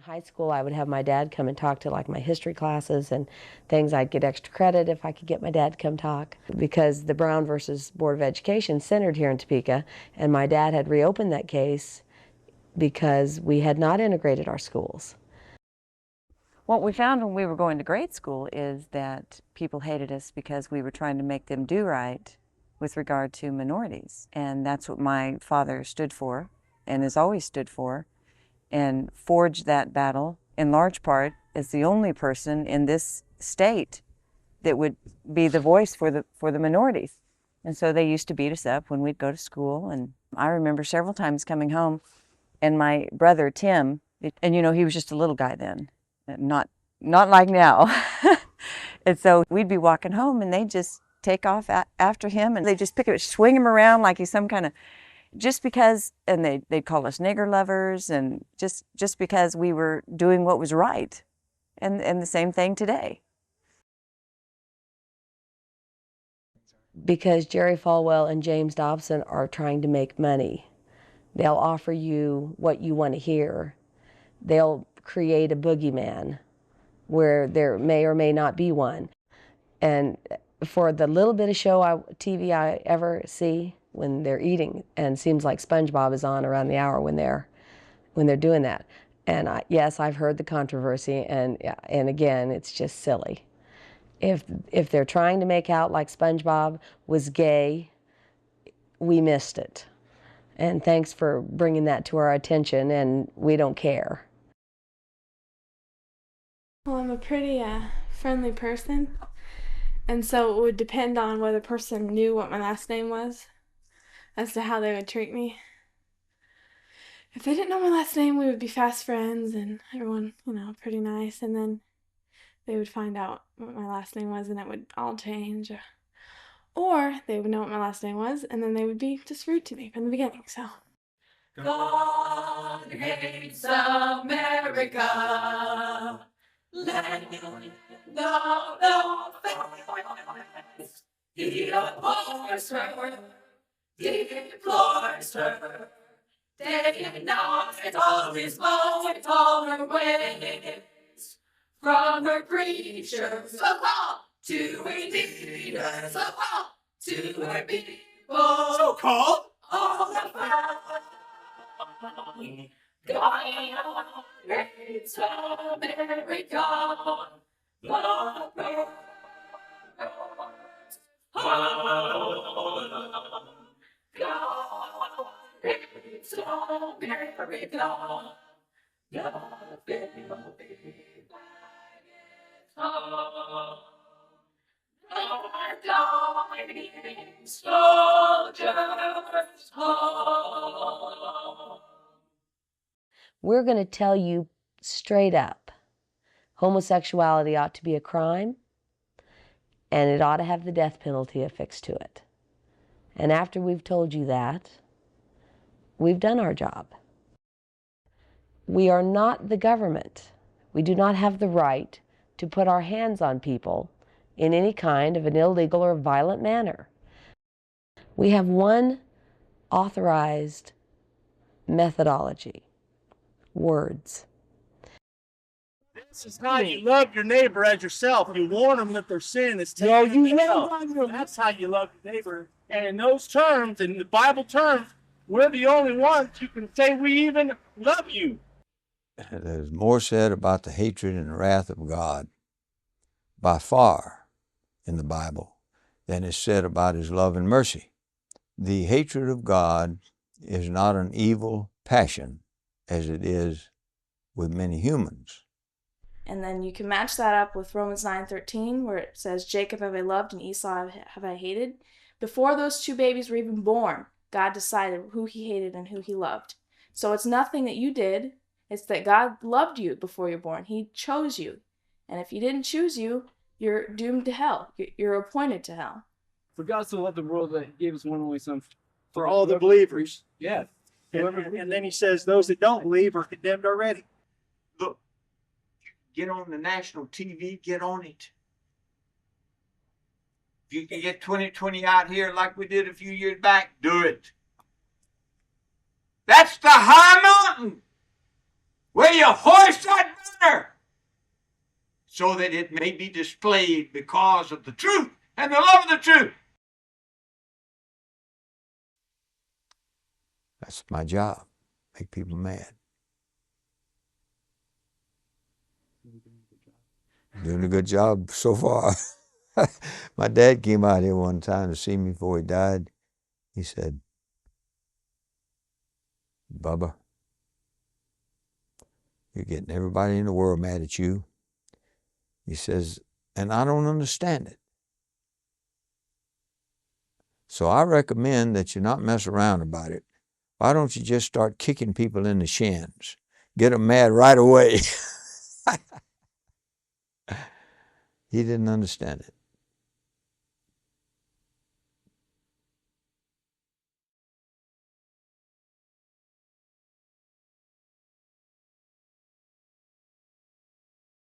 high school, I would have my dad come and talk to like my history classes and things. I'd get extra credit if I could get my dad to come talk, because the Brown versus Board of Education centered here in Topeka, and my dad had reopened that case because we had not integrated our schools. What we found when we were going to grade school is that people hated us because we were trying to make them do right with regard to minorities. And that's what my father stood for and has always stood for, and forged that battle in large part as the only person in this state that would be the voice for the minorities. And so they used to beat us up when we'd go to school. And I remember several times coming home and my brother Tim, and you know, he was just a little guy then, not like now. And so we'd be walking home and they'd just take off after him, and they'd just pick him, swing him around like he's some kind of, just because, and they'd call us nigger lovers, and just because we were doing what was right. And the same thing today. Because Jerry Falwell and James Dobson are trying to make money. They'll offer you what you want to hear. They'll create a boogeyman where there may or may not be one. And for the little bit of TV I ever see when they're eating, and it seems like SpongeBob is on around the hour when they're doing that. And yes, I've heard the controversy, and again, it's just silly. If they're trying to make out like SpongeBob was gay, we missed it. And thanks for bringing that to our attention, and we don't care. Well, I'm a pretty friendly person, and so it would depend on whether the person knew what my last name was as to how they would treat me. If they didn't know my last name, we would be fast friends and everyone, pretty nice, and then they would find out what my last name was and it would all change. Or they would know what my last name was and then they would be just rude to me from the beginning, so. God hates America. Land of the faith. He abhors her, deplores her. Day and night, all his might, all her ways. From her preachers, to her leaders, to her people. So-called. All the God hates America. We're going to tell you straight up, homosexuality ought to be a crime, and it ought to have the death penalty affixed to it. And after we've told you that, we've done our job. We are not the government. We do not have the right to put our hands on people in any kind of an illegal or violent manner. We have one authorized methodology: words. This is how you love your neighbor as yourself. You warn them that their sin is taken. That's how you love your neighbor. And in those terms, in the Bible terms, we're the only ones who can say we even love you. There's more said about the hatred and wrath of God by far in the Bible than is said about his love and mercy. The hatred of God is not an evil passion as it is with many humans. And then you can match that up with Romans 9:13, where it says, Jacob have I loved and Esau have I hated. Before those two babies were even born, God decided who he hated and who he loved. So it's nothing that you did. It's that God loved you before you're born. He chose you. And if he didn't choose you, you're doomed to hell. You're appointed to hell. For God so loved the world that he gave his one and only son. For all the believers. Yeah. And then he says those that don't believe are condemned already. Look, get on the national TV, get on it. If you can get 2020 out here like we did a few years back, do it. That's the high mountain. Will you hoist that banner so that it may be displayed because of the truth and the love of the truth? That's my job, make people mad. Doing a good job so far. My dad came out here one time to see me before he died. He said, Bubba, you're getting everybody in the world mad at you. He says, and I don't understand it. So I recommend that you not mess around about it. Why don't you just start kicking people in the shins? Get them mad right away. He didn't understand it.